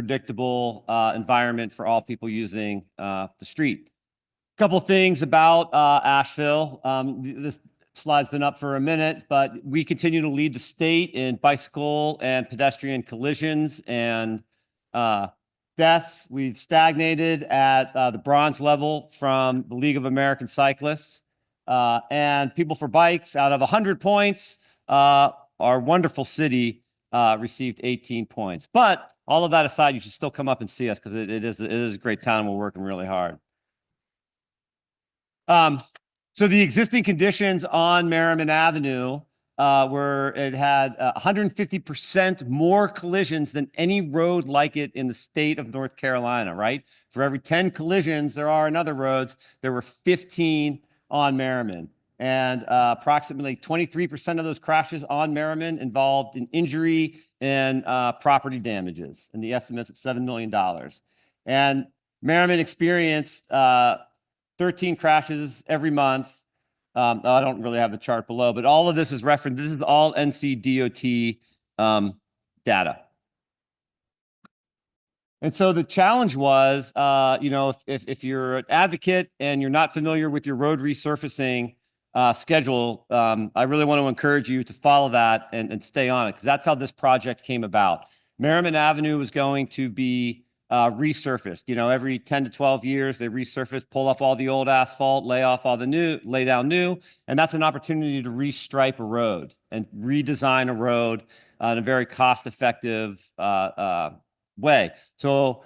unpredictable environment for all people using the street. A couple things about Asheville. This slide's been up for a minute, but we continue to lead the state in bicycle and pedestrian collisions and deaths. We've stagnated at the bronze level from the League of American Cyclists. And People for Bikes, out of 100 points, our wonderful city received 18 points. But all of that aside, you should still come up and see us because it is a great town and we're working really hard. So the existing conditions on Merriman Avenue were it had 150% more collisions than any road like it in the state of North Carolina, right? For every 10 collisions there are in other roads, there were 15 on Merriman. And approximately 23% of those crashes on Merriman involved in injury and property damages, and the estimate's at $7 million. And Merriman experienced 13 crashes every month. I don't really have the chart below, but all of this is referenced. This is all NC DOT data. And so the challenge was, if you're an advocate and you're not familiar with your road resurfacing schedule, I really want to encourage you to follow that and stay on it, because that's how this project came about. Merriman Avenue was going to be resurfaced. Every 10 to 12 years, they resurface, pull up all the old asphalt, lay off all the new, lay down new. And that's an opportunity to restripe a road and redesign a road in a very cost-effective way. So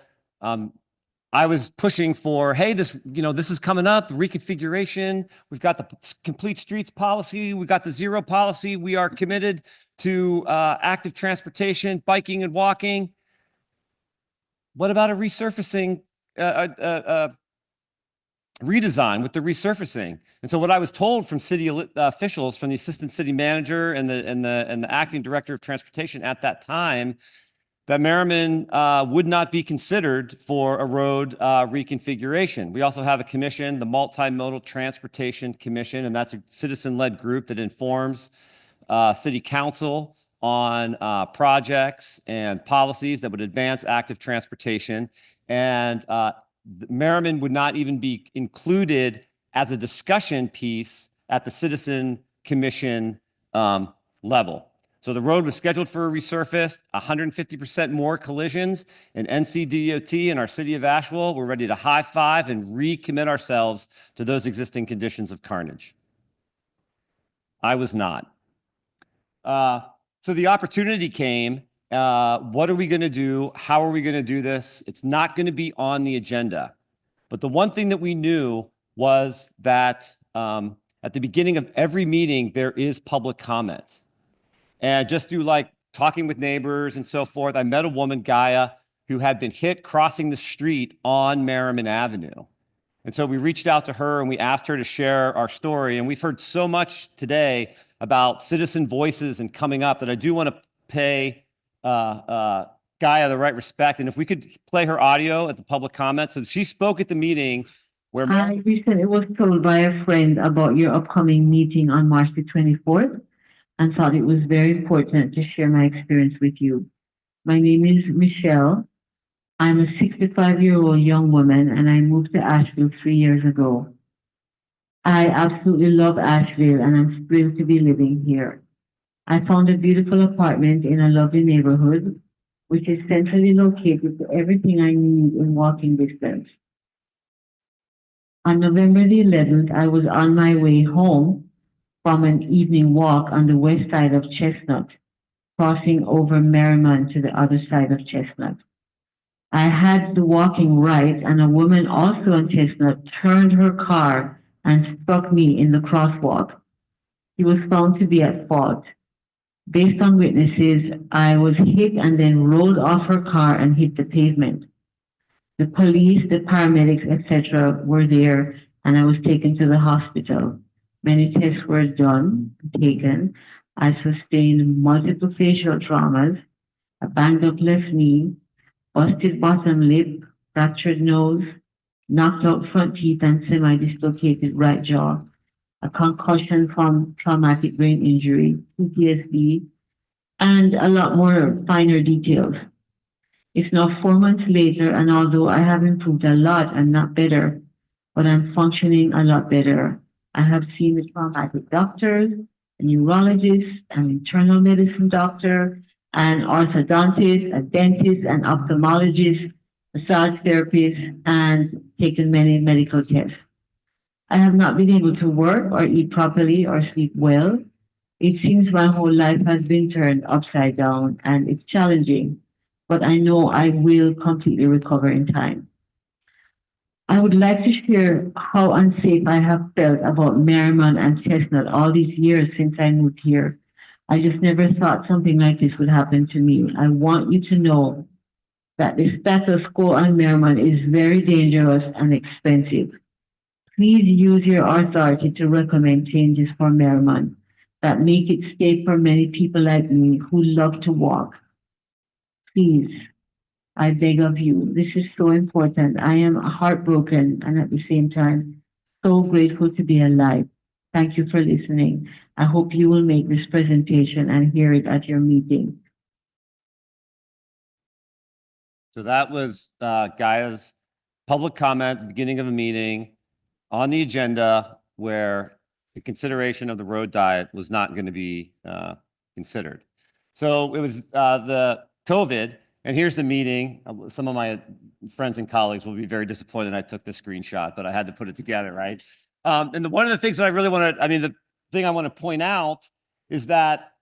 I was pushing for, hey, this is coming up, the reconfiguration. We've got the complete streets policy. We've got the zero policy. We are committed to active transportation, biking and walking. What about a resurfacing redesign with the resurfacing? And so what I was told from city officials, from the assistant city manager and the acting director of transportation at that time, that Merriman would not be considered for a road reconfiguration. We also have a commission, the Multimodal Transportation Commission, and that's a citizen-led group that informs city council on projects and policies that would advance active transportation. And Merriman would not even be included as a discussion piece at the Citizen Commission level. So the road was scheduled for a resurface, 150% more collisions, and NCDOT and our city of Asheville were ready to high five and recommit ourselves to those existing conditions of carnage. I was not. So the opportunity came. What are we going to do? How are we going to do this? It's not going to be on the agenda. But the one thing that we knew was that at the beginning of every meeting, there is public comment. And just through talking with neighbors and so forth, I met a woman, Gaia, who had been hit crossing the street on Merriman Avenue. And so we reached out to her and we asked her to share our story. And we've heard so much today about citizen voices and coming up that I do want to pay Gaia the right respect. And if we could play her audio at the public comment. So she spoke at the meeting where I recently was told by a friend about your upcoming meeting on March the 24th and thought it was very important to share my experience with you. My name is Michelle. I'm a 65-year-old young woman and I moved to Asheville 3 years ago. I absolutely love Asheville and I'm thrilled to be living here. I found a beautiful apartment in a lovely neighborhood, which is centrally located for everything I need in walking distance. On November the 11th, I was on my way home from an evening walk on the west side of Chestnut, crossing over Merriman to the other side of Chestnut. I had the walking right and a woman also on Chestnut turned her car and struck me in the crosswalk. She was found to be at fault. Based on witnesses, I was hit and then rolled off her car and hit the pavement. The police, the paramedics, etc. were there and I was taken to the hospital. Many tests were done, taken. I sustained multiple facial traumas, a banged up left knee, busted bottom lip, fractured nose, knocked out front teeth and semi-dislocated right jaw, a concussion from traumatic brain injury, PTSD, and a lot more finer details. It's now 4 months later, and although I have improved a lot, I'm not better, but I'm functioning a lot better. I have seen the traumatic doctors, a neurologist, an internal medicine doctor, an orthodontist, a dentist, an ophthalmologist, massage therapist, and taken many medical tests. I have not been able to work or eat properly or sleep well. It seems my whole life has been turned upside down and it's challenging, but I know I will completely recover in time. I would like to share how unsafe I have felt about Merriman and Chestnut all these years since I moved here. I just never thought something like this would happen to me. I want you to know that the status quo on Merriman is very dangerous and expensive. Please use your authority to recommend changes for Merriman that make it safe for many people like me who love to walk. Please, I beg of you. This is so important. I am heartbroken and at the same time so grateful to be alive. Thank you for listening. I hope you will make this presentation and hear it at your meeting. So that was Gaia's public comment at the beginning of a meeting on the agenda where the consideration of the road diet was not going to be considered. So it was the COVID, and here's the meeting. Some of my friends and colleagues will be very disappointed I took the screenshot, but I had to put it together, right? And one of the things that I really want to, the thing I want to point out is that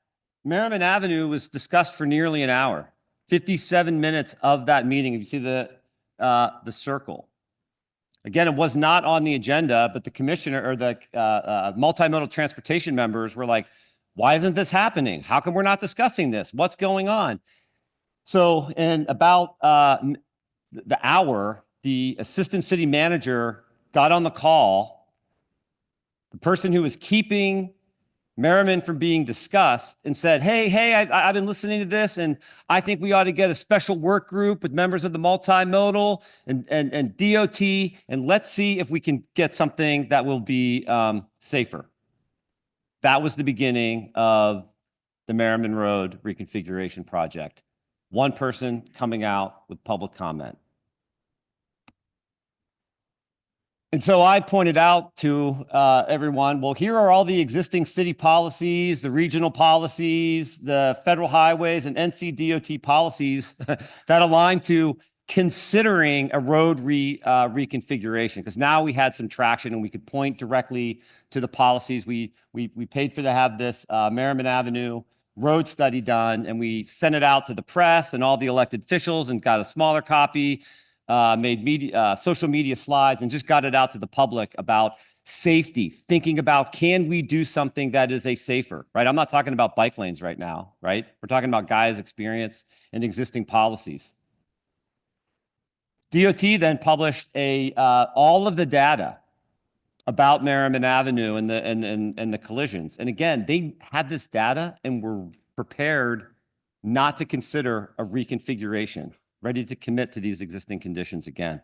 Merriman Avenue was discussed for nearly an hour, 57 minutes of that meeting. If you see the circle. Again, it was not on the agenda, but the commissioner or the multimodal transportation members were like, why isn't this happening? How come we're not discussing this? What's going on? So in about the hour, the assistant city manager got on the call. The person who was keeping Merriman from being discussed and said, hey, I've been listening to this and I think we ought to get a special work group with members of the multimodal and DOT, and let's see if we can get something that will be safer. That was the beginning of the Merriman Road reconfiguration project. One person coming out with public comment. And so I pointed out to everyone, well, here are all the existing city policies, the regional policies, the federal highways and NCDOT policies that align to considering a road reconfiguration, because now we had some traction and we could point directly to the policies. We paid for to have this Merriman Avenue road study done, and we sent it out to the press and all the elected officials and got a smaller copy. Made social media slides and just got it out to the public about safety, thinking about, can we do something that is a safer, right? I'm not talking about bike lanes right now, right? We're talking about Gaia's experience and existing policies. DOT then published all of the data about Merriman Avenue and the collisions. And again, they had this data and were prepared not to consider a reconfiguration, ready to commit to these existing conditions again.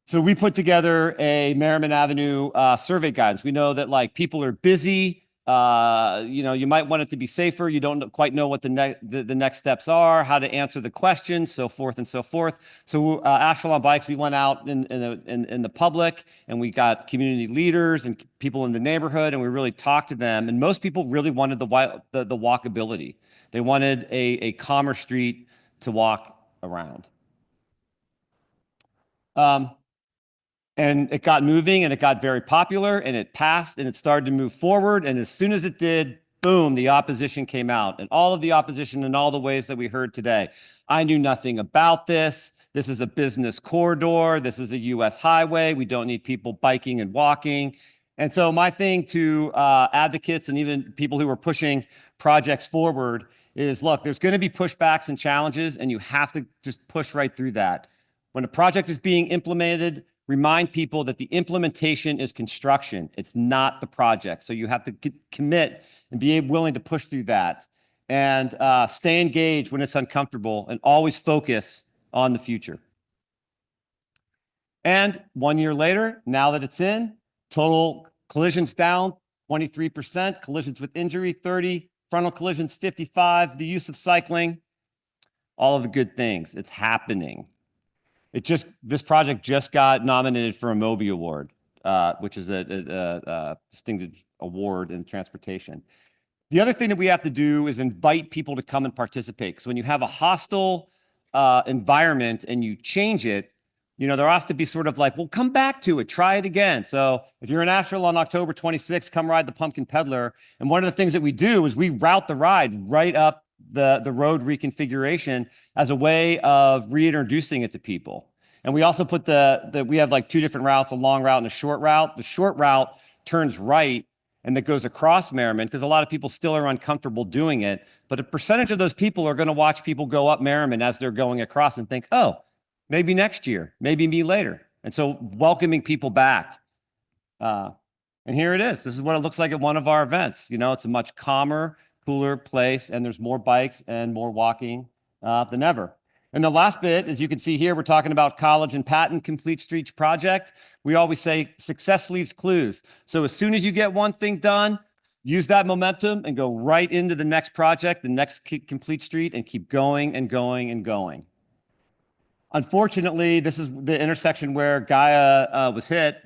So we put together a Merriman Avenue survey guidance. We know that like people are busy. You might want it to be safer. You don't quite know what the next steps are, how to answer the questions, so forth and so forth. So Asheville on Bikes, we went out in the public and we got community leaders and people in the neighborhood, and we really talked to them. And most people really wanted the walkability. They wanted a calmer street to walk around. And it got moving and it got very popular and it passed and it started to move forward. And as soon as it did, boom, the opposition came out, and all of the opposition in all the ways that we heard today. I knew nothing about this. This is a business corridor. This is a US highway. We don't need people biking and walking. And so my thing to advocates and even people who are pushing projects forward is, look, there's going to be pushbacks and challenges, and you have to just push right through that. When a project is being implemented, remind people that the implementation is construction. It's not the project. So you have to commit and be willing to push through that, and stay engaged when it's uncomfortable, and always focus on the future. And 1 year later, now that it's in, total collisions down 23%, collisions with injury 30, frontal collisions 55, the use of cycling all of the good things. It's happening. This project just got nominated for a Moby Award, which is a distinguished award in transportation. The other thing that we have to do is invite people to come and participate. Because when you have a hostile environment and you change it, there has to be sort of like, well, come back to it, try it again. So if you're in Asheville on October 26th, come ride the Pumpkin Peddler. And one of the things that we do is we route the ride right up the road reconfiguration as a way of reintroducing it to people. And we also put we have like 2 different routes, a long route and a short route. The short route turns right and that goes across Merriman because a lot of people still are uncomfortable doing it. But a percentage of those people are going to watch people go up Merriman as they're going across and think, oh, maybe next year, maybe me later. And so welcoming people back. And here it is. This is what it looks like at one of our events. It's a much calmer, cooler place, and there's more bikes and more walking than ever. And the last bit, as you can see here, we're talking about College and Patton Complete Streets project. We always say success leaves clues. So as soon as you get one thing done, use that momentum and go right into the next project, the next complete street, and keep going and going and going. Unfortunately, this is the intersection where Gaia was hit.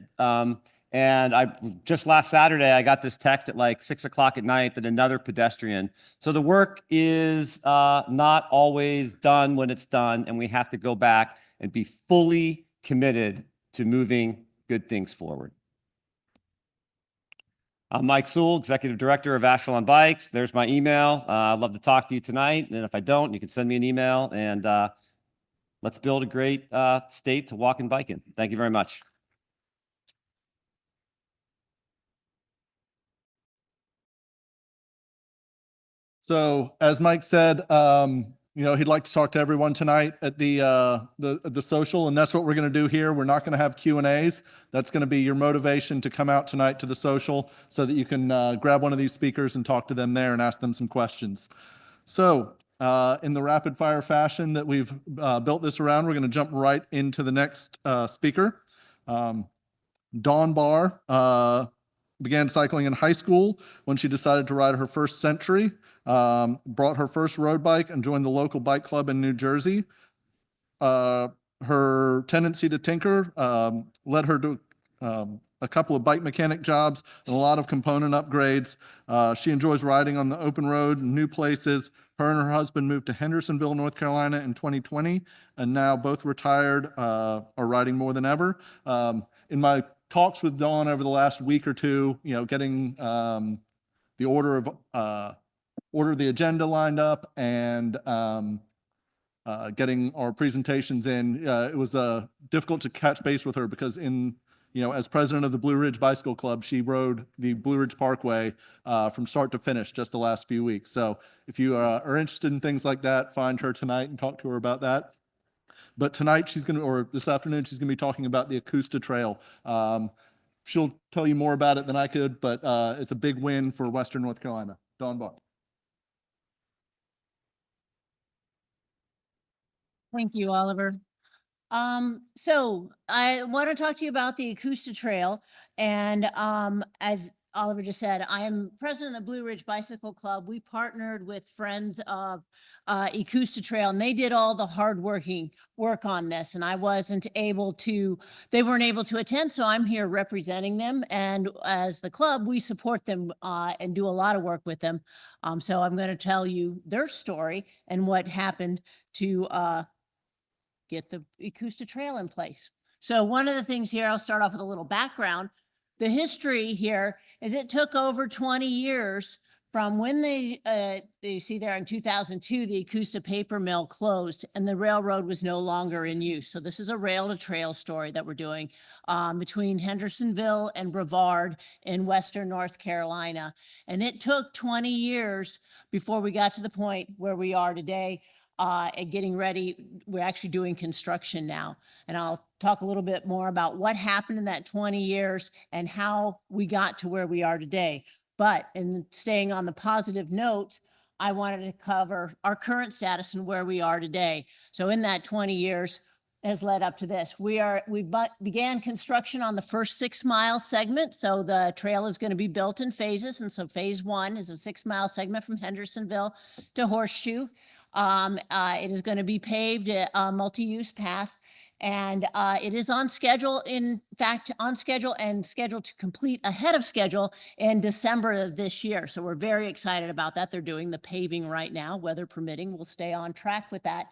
And just last Saturday, I got this text at like 6 o'clock at night that another pedestrian. So the work is not always done when it's done, and we have to go back and be fully committed to moving good things forward. I'm Mike Sewell, Executive Director of Asheville on Bikes. There's my email. I'd love to talk to you tonight. And if I don't, you can send me an email, and let's build a great state to walk and bike in. Thank you very much. So as Mike said, he'd like to talk to everyone tonight at the social, and that's what we're going to do here. We're not going to have Q&As. That's going to be your motivation to come out tonight to the social so that you can grab one of these speakers and talk to them there and ask them some questions. So in the rapid fire fashion that we've built this around, we're going to jump right into the next speaker. Dawn Barr began cycling in high school when she decided to ride her first Century. Brought her first road bike and joined the local bike club in New Jersey. Her tendency to tinker led her to a couple of bike mechanic jobs and a lot of component upgrades. She enjoys riding on the open road and new places. Her and her husband moved to Hendersonville, North Carolina in 2020, and now both retired, are riding more than ever. In my talks with Dawn over the last week or two, getting the order of the agenda lined up and getting our presentations in. It was difficult to catch base with her because as president of the Blue Ridge Bicycle Club, she rode the Blue Ridge Parkway from start to finish just the last few weeks. So if you are interested in things like that, find her tonight and talk to her about that. But tonight this afternoon, she's going to be talking about the Ecusta Trail. She'll tell you more about it than I could, but it's a big win for Western North Carolina. Dawn Barr. Thank you, Oliver. So I want to talk to you about the Ecusta Trail. And as Oliver just said, I am president of the Blue Ridge Bicycle Club. We partnered with friends of Ecusta Trail, and they did all the hardworking work on this. And I wasn't able to, they weren't able to attend, so I'm here representing them. And as the club, we support them and do a lot of work with them. So I'm going to tell you their story and what happened to get the Ecusta Trail in place. So one of the things here, I'll start off with a little background. The history here is it took over 20 years from when you see there in 2002, the Ecusta paper mill closed and the railroad was no longer in use. So this is a rail to trail story that we're doing between Hendersonville and Brevard in Western North Carolina. And it took 20 years before we got to the point where we are today. And getting ready. We're actually doing construction now. And I'll talk a little bit more about what happened in that 20 years and how we got to where we are today. But in staying on the positive note, I wanted to cover our current status and where we are today. So in that 20 years has led up to this. We began construction on the first 6-mile segment. So the trail is going to be built in phases. And so phase 1 is a 6-mile segment from Hendersonville to Horseshoe. It is going to be paved, a multi-use path, and it is on schedule, in fact, on schedule and scheduled to complete ahead of schedule in December of this year. So we're very excited about that. They're doing the paving right now, weather permitting. We'll stay on track with that.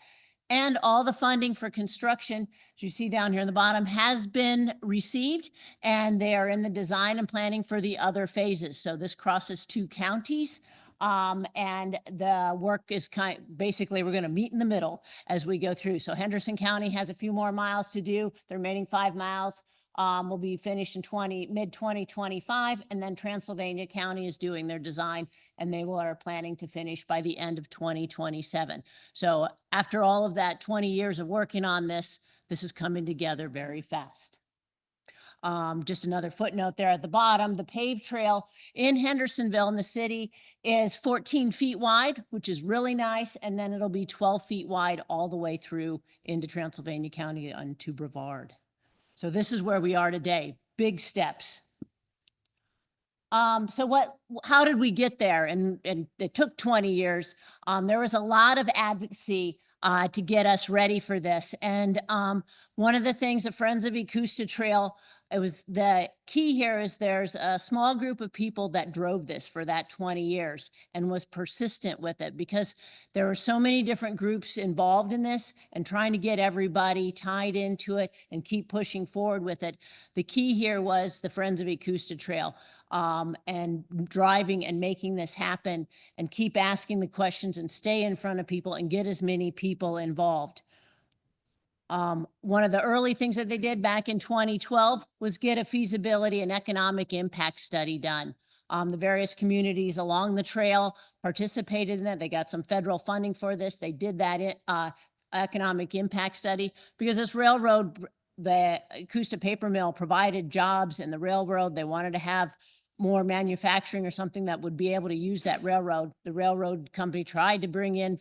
And all the funding for construction, as you see down here in the bottom, has been received, and they are in the design and planning for the other phases. So this crosses 2 counties. And the work is basically, we're going to meet in the middle as we go through. So Henderson County has a few more miles to do. The remaining 5 miles will be finished in mid 2025. And then Transylvania County is doing their design, and they are planning to finish by the end of 2027. So after all of that 20 years of working on this, this is coming together very fast. Just another footnote there at the bottom, the paved trail in Hendersonville in the city is 14 feet wide, which is really nice. And then it'll be 12 feet wide all the way through into Transylvania County and to Brevard. So this is where we are today, big steps. How did we get there? And it took 20 years. There was a lot of advocacy to get us ready for this. And one of the things, the Friends of Ecusta Trail, it was the key here is there's a small group of people that drove this for that 20 years and was persistent with it, because there were so many different groups involved in this and trying to get everybody tied into it and keep pushing forward with it. The key here was the Friends of Ecusta Trail. And driving and making this happen and keep asking the questions and stay in front of people and get as many people involved. One of the early things that they did back in 2012 was get a feasibility and economic impact study done. The various communities along the trail participated in it. They got some federal funding for this. They did that economic impact study because this railroad, the Ecusta paper mill, provided jobs in the railroad. They wanted to have more manufacturing or something that would be able to use that railroad. The railroad company tried to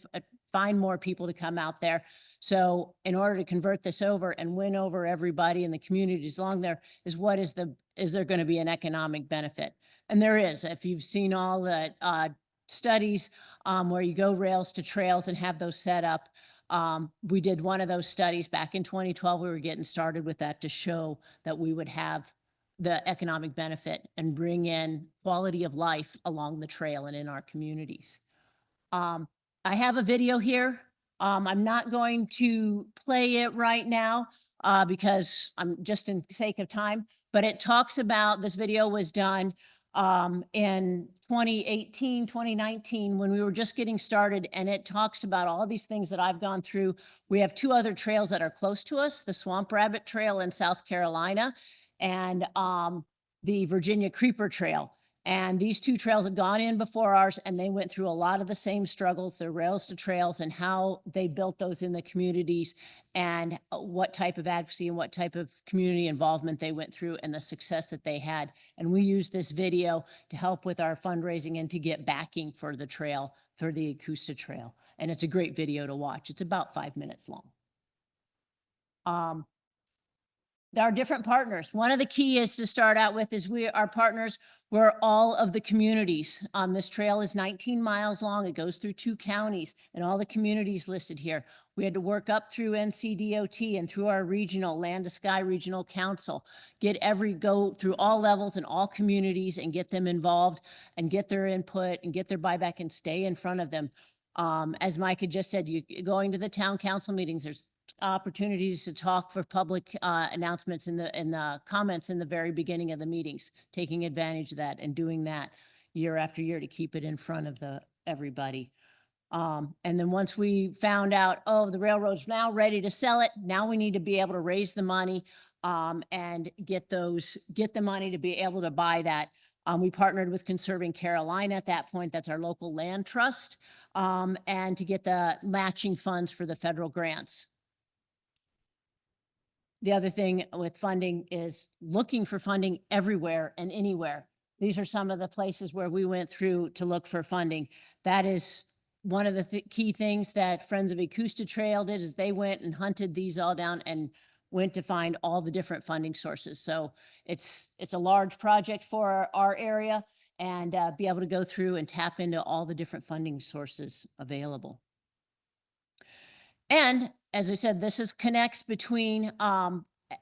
find more people to come out there. So in order to convert this over and win over everybody in the communities along there is there going to be an economic benefit? And there is. If you've seen all the studies where you go rails to trails and have those set up, we did one of those studies back in 2012. We were getting started with that to show that we would have the economic benefit and bring in quality of life along the trail and in our communities. I have a video here. I'm not going to play it right now because I'm just in sake of time, but it talks about, this video was done in 2018, 2019, when we were just getting started, and it talks about all these things that I've gone through. We have 2 other trails that are close to us, the Swamp Rabbit Trail in South Carolina and the Virginia Creeper Trail. And these 2 trails had gone in before ours, and they went through a lot of the same struggles, their rails to trails, and how they built those in the communities, and what type of advocacy and what type of community involvement they went through, and the success that they had. And we used this video to help with our fundraising and to get backing for the trail, for the Ecusta Trail. And it's a great video to watch. It's about 5 minutes long. There are different partners. One of the key is to start out with is our partners were all of the communities. This trail is 19 miles long. It goes through 2 counties and all the communities listed here. We had to work up through NCDOT and through our regional Land to Sky Regional Council, go through all levels and all communities and get them involved and get their input and get their buyback and stay in front of them. As Mike had just said, going to the town council meetings, there's opportunities to talk for public announcements in the comments in the very beginning of the meetings, taking advantage of that and doing that year after year to keep it in front of everybody. And then once we found out, oh, the railroad's now ready to sell it, now we need to be able to raise the money and get the money to be able to buy that. We partnered with Conserving Carolina at that point. That's our local land trust, and to get the matching funds for the federal grants. The other thing with funding is looking for funding everywhere and anywhere. These are some of the places where we went through to look for funding. That is one of the key things that Friends of Ecusta Trail did, is they went and hunted these all down and went to find all the different funding sources. So it's a large project for our area, and be able to go through and tap into all the different funding sources available. And as I said, connects between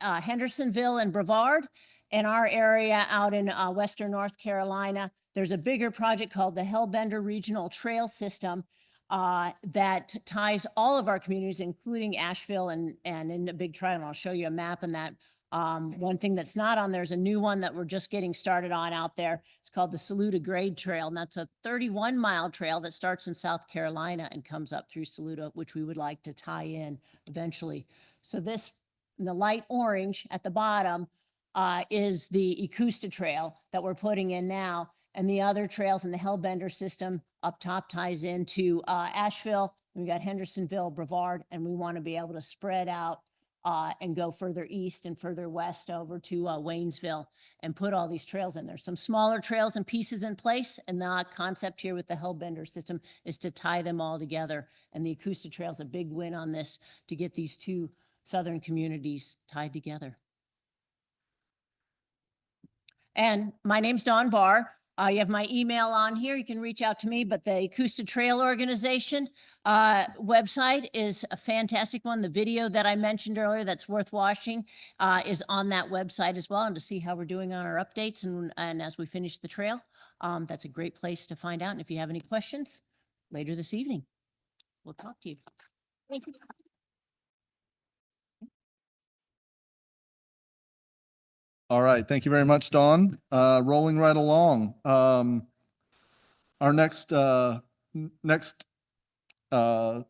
Hendersonville and Brevard. In our area out in Western North Carolina, there's a bigger project called the Hellbender Regional Trail System that ties all of our communities, including Asheville and in the Big Trial. And I'll show you a map on that. One thing that's not on there is a new one that we're just getting started on out there. It's called the Saluda Grade Trail, and that's a 31-mile trail that starts in South Carolina and comes up through Saluda, which we would like to tie in eventually. So this, the light orange at the bottom, is the Ecusta Trail that we're putting in now. And the other trails in the Hellbender system up top ties into Asheville. We've got Hendersonville, Brevard, and we want to be able to spread out and go further east and further west over to Waynesville and put all these trails in there. Some smaller trails and pieces in place. And the concept here with the Hellbender system is to tie them all together. And the Ecusta Trail is a big win on this to get these two southern communities tied together. And my name's Dawn Barr. You have my email on here. You can reach out to me, but the Ecusta Trail Organization website is a fantastic one. The video that I mentioned earlier that's worth watching is on that website as well. And to see how we're doing on our updates and as we finish the trail, that's a great place to find out. And if you have any questions later this evening, we'll talk to you. Thank you. All right. Thank you very much, Dawn. Rolling right along. Our next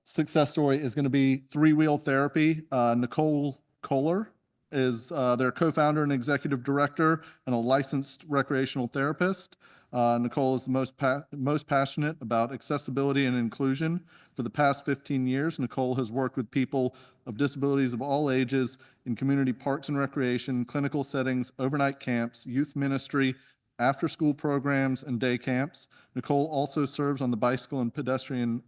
success story is going to be Three-Wheel Therapy. Nicole Kohler is their co-founder and executive director and a licensed recreational therapist. Nicole is the most passionate about accessibility and inclusion. For the past 15 years, Nicole has worked with people of disabilities of all ages in community parks and recreation, clinical settings, overnight camps, youth ministry, after-school programs, and day camps. Nicole also serves on the Bicycle and Pedestrian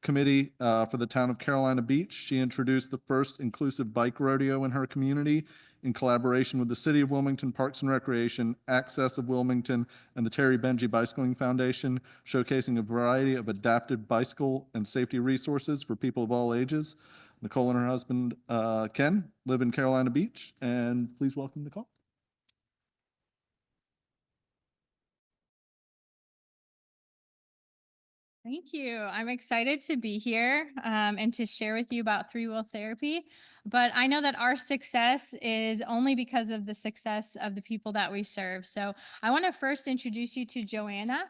Committee for the town of Carolina Beach. She introduced the first inclusive bike rodeo in her community in collaboration with the City of Wilmington Parks and Recreation, Access of Wilmington, and the Terry Benji Bicycling Foundation, showcasing a variety of adapted bicycle and safety resources for people of all ages. Nicole and her husband, Ken, live in Carolina Beach, and please welcome Nicole. Thank you. I'm excited to be here and to share with you about Three-Wheel Therapy. But I know that our success is only because of the success of the people that we serve. So I want to first introduce you to Joanna.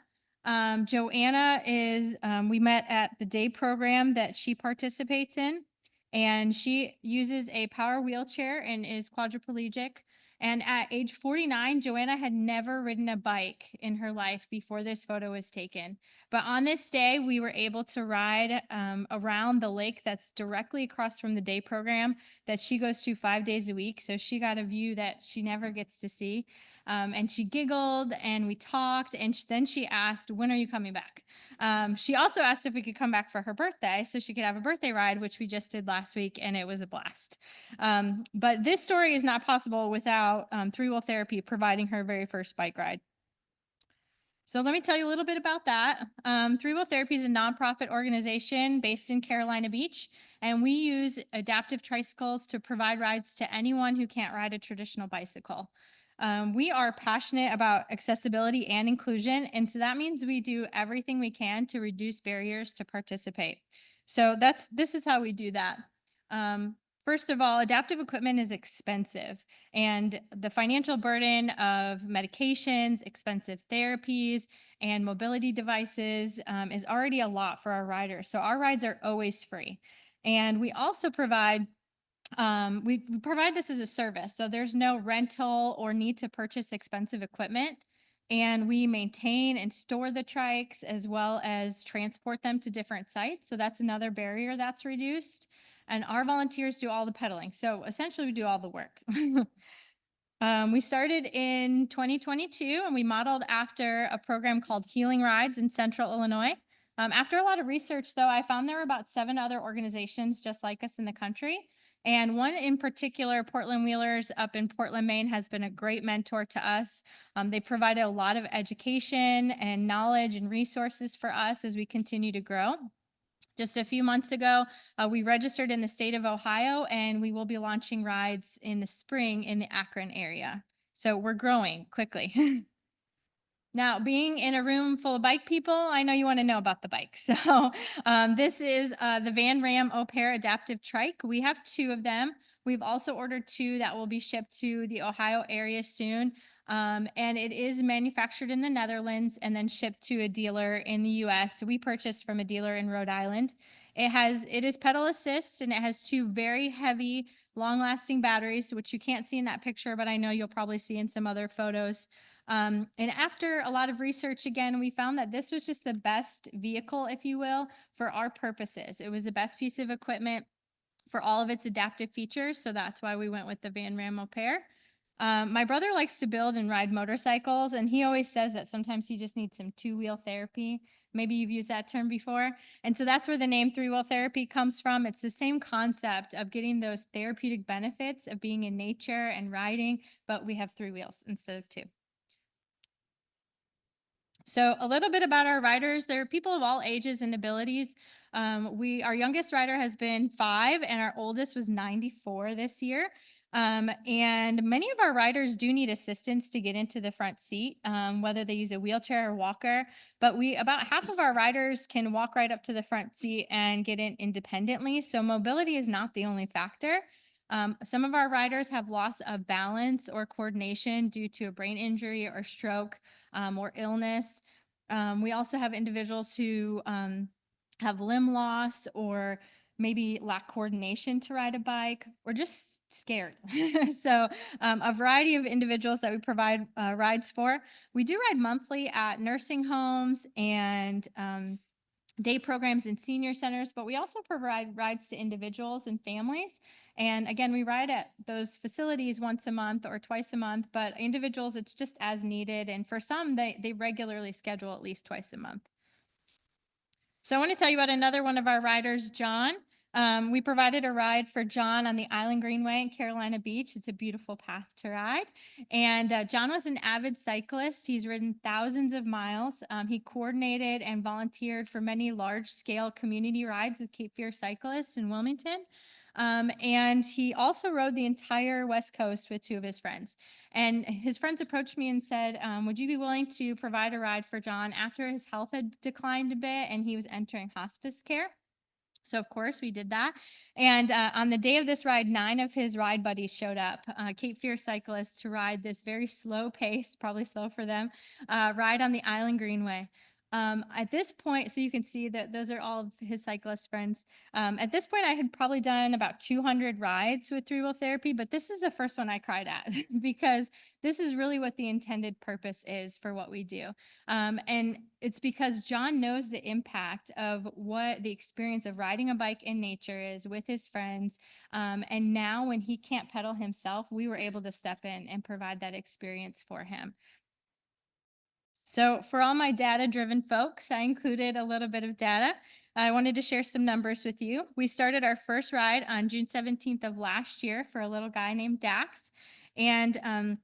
Joanna is, we met at the day program that she participates in, and she uses a power wheelchair and is quadriplegic. And at age 49, Joanna had never ridden a bike in her life before this photo was taken. But on this day, we were able to ride around the lake that's directly across from the day program that she goes to 5 days a week. So she got a view that she never gets to see. And she giggled and we talked. And then she asked, when are you coming back? She also asked if we could come back for her birthday so she could have a birthday ride, which we just did last week. And it was a blast. But this story is not possible without Three-Wheel Therapy providing her very first bike ride. So let me tell you a little bit about that. Three-Wheel Therapy is a nonprofit organization based in Carolina Beach, and we use adaptive tricycles to provide rides to anyone who can't ride a traditional bicycle. We are passionate about accessibility and inclusion, and so that means we do everything we can to reduce barriers to participate. So this is how we do that. First of all, adaptive equipment is expensive, and the financial burden of medications, expensive therapies, and mobility devices is already a lot for our riders. So our rides are always free. And we also provide we provide this as a service. So there's no rental or need to purchase expensive equipment. And we maintain and store the trikes as well as transport them to different sites. So that's another barrier that's reduced. And our volunteers do all the pedaling. So essentially we do all the work. We started in 2022 and we modeled after a program called Healing Rides in Central Illinois. After a lot of research though, I found there were about 7 other organizations just like us in the country. And one in particular, Portland Wheelers up in Portland, Maine, has been a great mentor to us. They provided a lot of education and knowledge and resources for us as we continue to grow. Just a few months ago, we registered in the state of Ohio, and we will be launching rides in the spring in the Akron area. So we're growing quickly. Now, being in a room full of bike people, I know you want to know about the bike. So this is the Van Ram Au Pair Adaptive Trike. We have 2 of them. We've also ordered 2 that will be shipped to the Ohio area soon. And it is manufactured in the Netherlands and then shipped to a dealer in the US. So we purchased from a dealer in Rhode Island. It is pedal assist, and it has 2 very heavy, long-lasting batteries, which you can't see in that picture, but I know you'll probably see in some other photos. And after a lot of research, again, we found that this was just the best vehicle, if you will, for our purposes. It was the best piece of equipment for all of its adaptive features. So that's why we went with the Van Ram Au Pair. My brother likes to build and ride motorcycles, and he always says that sometimes he just needs some 2-wheel therapy. Maybe you've used that term before. And so that's where the name 3-wheel therapy comes from. It's the same concept of getting those therapeutic benefits of being in nature and riding, but we have 3 wheels instead of 2. So a little bit about our riders. They're people of all ages and abilities. Our youngest rider has been 5, and our oldest was 94 this year. And many of our riders do need assistance to get into the front seat, whether they use a wheelchair or walker. But about half of our riders can walk right up to the front seat and get in independently. So mobility is not the only factor. Some of our riders have loss of balance or coordination due to a brain injury or stroke or illness. We also have individuals who have limb loss or maybe lack coordination to ride a bike or just scared. So a variety of individuals that we provide rides for. We do ride monthly at nursing homes and day programs in senior centers, but we also provide rides to individuals and families. And again, we ride at those facilities once a month or twice a month, but individuals, it's just as needed. And for some, they regularly schedule at least twice a month. So I want to tell you about another one of our riders, John. We provided a ride for John on the Island Greenway in Carolina Beach. It's a beautiful path to ride. And John was an avid cyclist. He's ridden thousands of miles. He coordinated and volunteered for many large-scale community rides with Cape Fear cyclists in Wilmington. And he also rode the entire West Coast with 2 of his friends. And his friends approached me and said, would you be willing to provide a ride for John after his health had declined a bit and he was entering hospice care? So, of course, we did that. And on the day of this ride, 9 of his ride buddies showed up, Cape Fear cyclists, to ride this very slow pace, probably slow for them, ride on the Island Greenway. At this point, so you can see that those are all of his cyclist friends. At this point, I had probably done about 200 rides with 3-wheel therapy, but this is the first one I cried at because this is really what the intended purpose is for what we do. And it's because John knows the impact of what the experience of riding a bike in nature is with his friends. And now when he can't pedal himself, we were able to step in and provide that experience for him. So for all my data-driven folks, I included a little bit of data. I wanted to share some numbers with you. We started our first ride on June 17th of last year for a little guy named Dax. And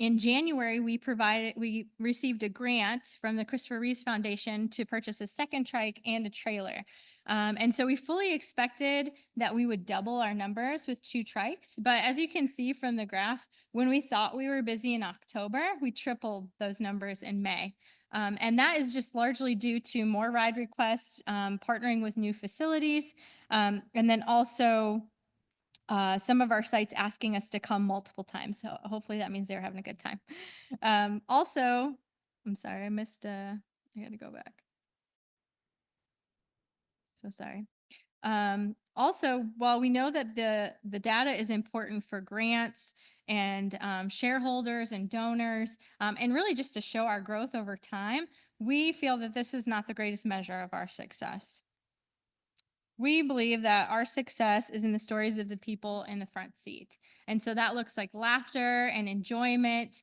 in January, we received a grant from the Christopher Reeves Foundation to purchase a second trike and a trailer. And so we fully expected that we would double our numbers with 2 trikes. But as you can see from the graph, when we thought we were busy in October, we tripled those numbers in May. And that is just largely due to more ride requests, partnering with new facilities, and then also some of our sites asking us to come multiple times. So hopefully that means they're having a good time. Also, I'm sorry, I missed, I got to go back. So sorry. Also, while we know that the data is important for grants and shareholders and donors, and really just to show our growth over time, we feel that this is not the greatest measure of our success. We believe that our success is in the stories of the people in the front seat. And so that looks like laughter and enjoyment,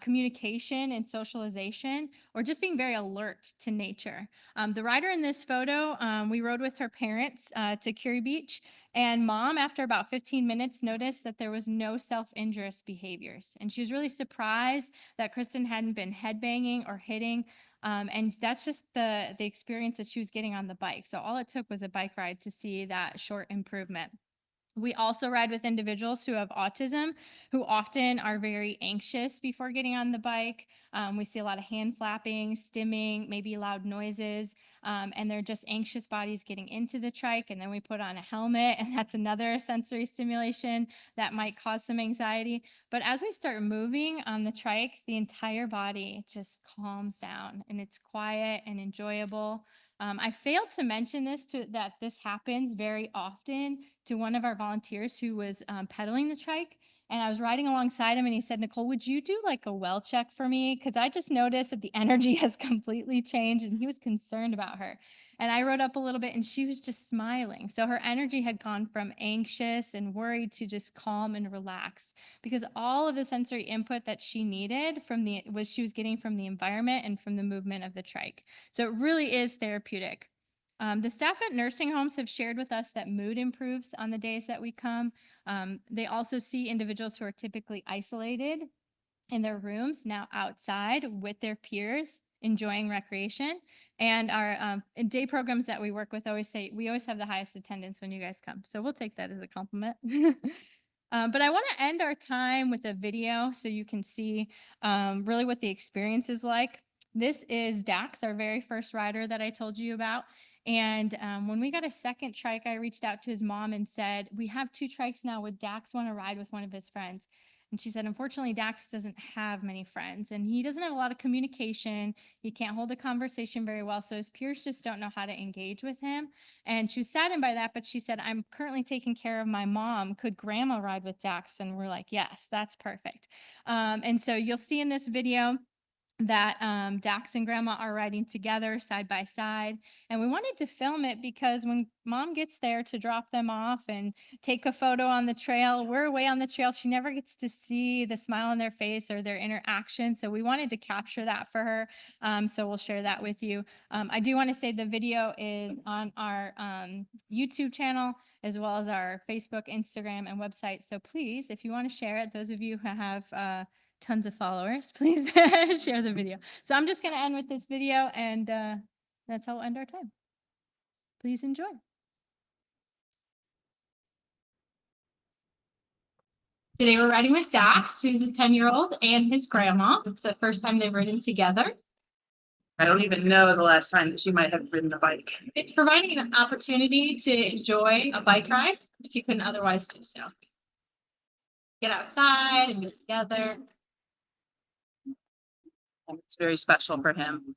communication and socialization, or just being very alert to nature. The rider in this photo, we rode with her parents to Hickory Beach, and Mom, after about 15 minutes, noticed that there was no self-injurious behaviors. And she was really surprised that Kristen hadn't been headbanging or hitting. And that's just the experience that she was getting on the bike. So all it took was a bike ride to see that short improvement. We also ride with individuals who have autism, who often are very anxious before getting on the bike. We see a lot of hand flapping, stimming, maybe loud noises, and they're just anxious bodies getting into the trike. And then we put on a helmet, and that's another sensory stimulation that might cause some anxiety. But as we start moving on the trike, the entire body just calms down, and it's quiet and enjoyable. I failed to mention that this happens very often to one of our volunteers who was pedaling the trike. And I was riding alongside him, and he said, "Nicole, would you do like a well check for me? Because I just noticed that the energy has completely changed." And he was concerned about her. And I rode up a little bit, and she was just smiling. So her energy had gone from anxious and worried to just calm and relaxed, because all of the sensory input that she needed she was getting from the environment and from the movement of the trike. So it really is therapeutic. The staff at nursing homes have shared with us that mood improves on the days that we come. They also see individuals who are typically isolated in their rooms now outside with their peers enjoying recreation. And our day programs that we work with always say we always have the highest attendance when you guys come. So we'll take that as a compliment. But I want to end our time with a video so you can see really what the experience is like. This is Dax, our very first rider that I told you about. And when we got a second trike, I reached out to his mom and said, "We have 2 trikes now. Would Dax want to ride with one of his friends?" And she said, "Unfortunately, Dax doesn't have many friends, and he doesn't have a lot of communication. He can't hold a conversation very well. So his peers just don't know how to engage with him." And she was saddened by that, but she said, "I'm currently taking care of my mom. Could grandma ride with Dax?" And we're like, "Yes, that's perfect." And so you'll see in this video that Dax and grandma are riding together side by side. And we wanted to film it because when mom gets there to drop them off and take a photo on the trail, we're away on the trail. She never gets to see the smile on their face or their interaction. So we wanted to capture that for her. So we'll share that with you. I do want to say the video is on our YouTube channel, as well as our Facebook, Instagram, and website. So please, if you want to share it, those of you who have tons of followers, please share the video. So I'm just going to end with this video, and that's how we'll end our time. Please enjoy. Today we're riding with Dax, who's a 10-year-old, and his grandma. It's the first time they've ridden together. I don't even know the last time that she might have ridden a bike. It's providing an opportunity to enjoy a bike ride if you couldn't otherwise do so. Get outside and get together. And it's very special for him.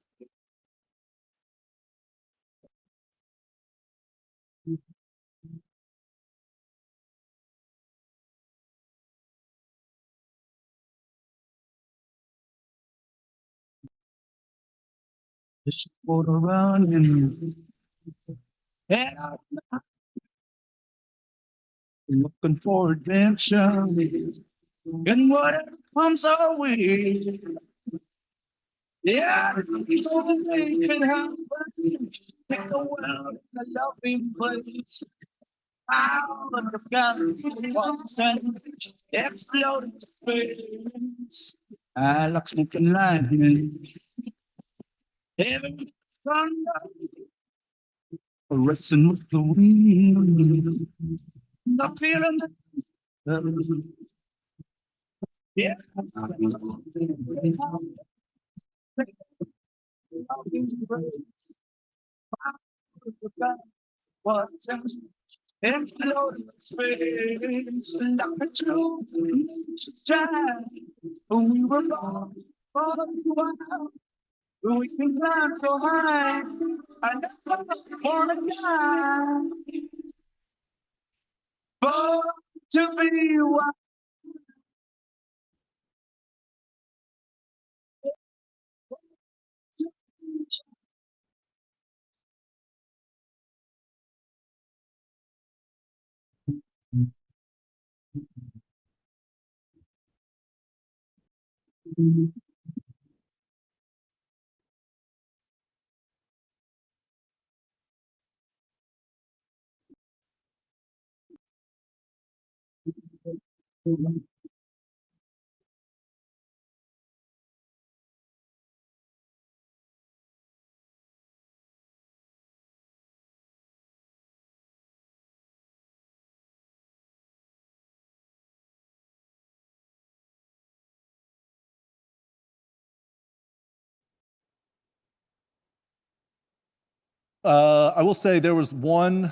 Just float around and yeah, looking for adventure and whatever comes our way. Yeah, so we can have fun. Take the world in a loving place. Out of the guns and explode into space. I like smoking lightning. Heaven thunder, racing with the wind. The feeling, yeah. Explode in space, like a true time. We were born for a while. We can climb so high, I never wanna die. Born to be wild. I will say there was one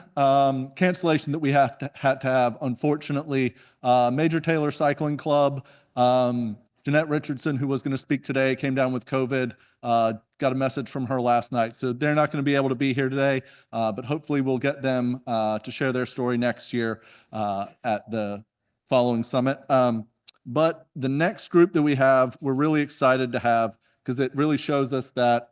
cancellation that we had to have. Unfortunately, Major Taylor Cycling Club, Jeanette Richardson, who was going to speak today, came down with COVID. Got a message from her last night, so they're not going to be able to be here today. But hopefully, we'll get them to share their story next year at the following summit. But the next group that we have, we're really excited to have because it really shows us that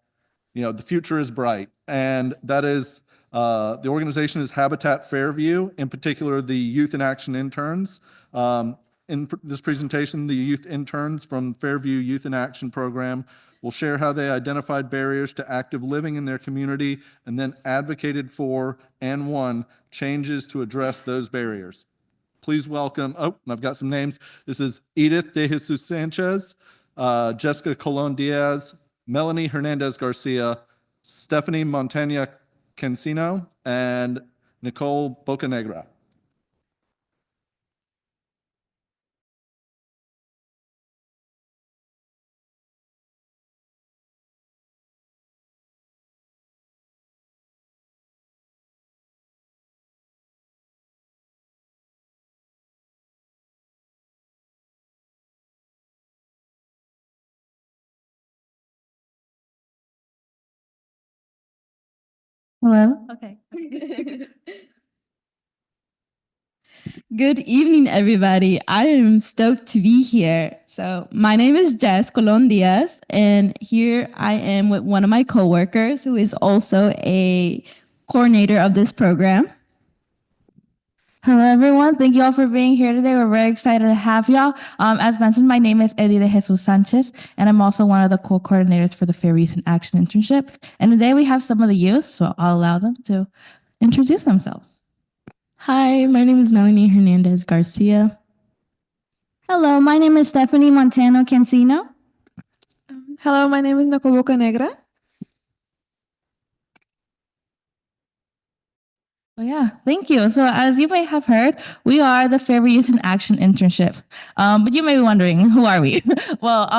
the future is bright, and that is the organization is Habitat Fairview, in particular the Youth in Action interns. In this presentation, the youth interns from Fairview Youth in Action program will share how they identified barriers to active living in their community and then advocated for and won changes to address those barriers. Please welcome, I've got some names. This is Edith De Jesus Sanchez, Jessica Colon Diaz, Melanie Hernandez Garcia, Stephanie Montana Cancino, and Nicole Bocanegra. Hello. Okay. Good evening, everybody. I am stoked to be here. So my name is Jess Colon Diaz, and here I am with one of my coworkers who is also a coordinator of this program. Hello, everyone. Thank you all for being here today. We're very excited to have y'all. As mentioned, my name is Eddie De Jesus Sanchez, and I'm also one of the co-coordinators for the Fairview Youth in Action internship. And today we have some of the youth, so I'll allow them to introduce themselves. Hi, my name is Melanie Hernandez Garcia. Hello, my name is Stephanie Montano Cancino. Hello, my name is Nicole Bocanegra. Well, yeah, thank you. So as you may have heard, we are the Fairview Youth in Action internship. But you may be wondering, who are we? Well,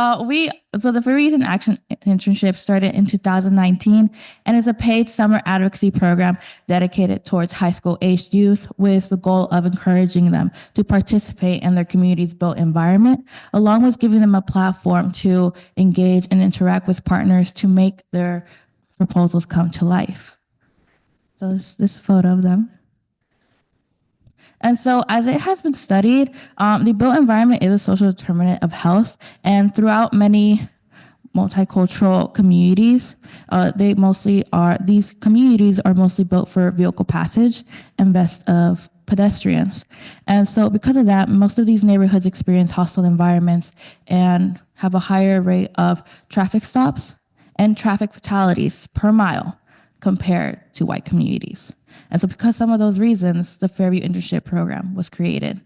so the Fairview Youth in Action internship started in 2019 and is a paid summer advocacy program dedicated towards high school aged youth with the goal of encouraging them to participate in their community's built environment, along with giving them a platform to engage and interact with partners to make their proposals come to life. So this photo of them. And so as it has been studied, the built environment is a social determinant of health, and throughout many multicultural communities, these communities are mostly built for vehicle passage and best of pedestrians. And so because of that, most of these neighborhoods experience hostile environments and have a higher rate of traffic stops and traffic fatalities per mile compared to white communities. And so because some of those reasons, the Fairview Internship Program was created.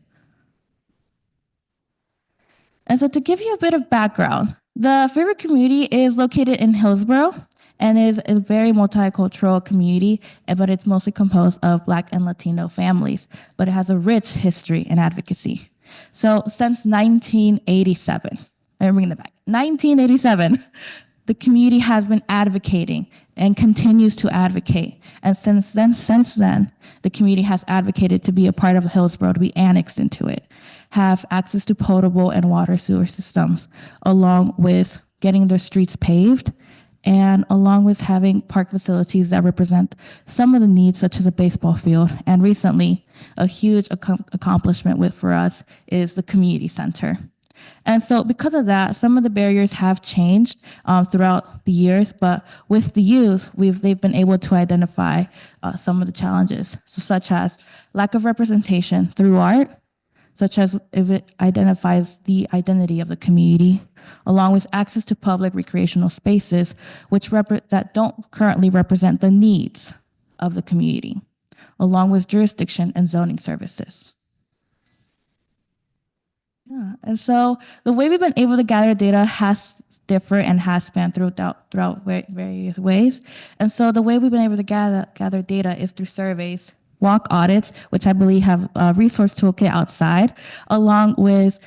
And so to give you a bit of background, the Fairview community is located in Hillsborough and is a very multicultural community, but it's mostly composed of Black and Latino families, but it has a rich history in advocacy. So since 1987, I'm bringing it back, 1987, the community has been advocating and continues to advocate. And since then, the community has advocated to be a part of Hillsborough, to be annexed into it, have access to potable and water sewer systems, along with getting their streets paved, and along with having park facilities that represent some of the needs, such as a baseball field. And recently, a huge accomplishment for us is the community center. And so because of that, some of the barriers have changed throughout the years, but with the youth, they've been able to identify some of the challenges, such as lack of representation through art, such as if it identifies the identity of the community, along with access to public recreational spaces, that don't currently represent the needs of the community, along with jurisdiction and zoning services. Yeah, and so the way we've been able to gather data has differed and has spanned throughout various ways. And so the way we've been able to gather data is through surveys, walk audits, which I believe have a resource toolkit outside, along with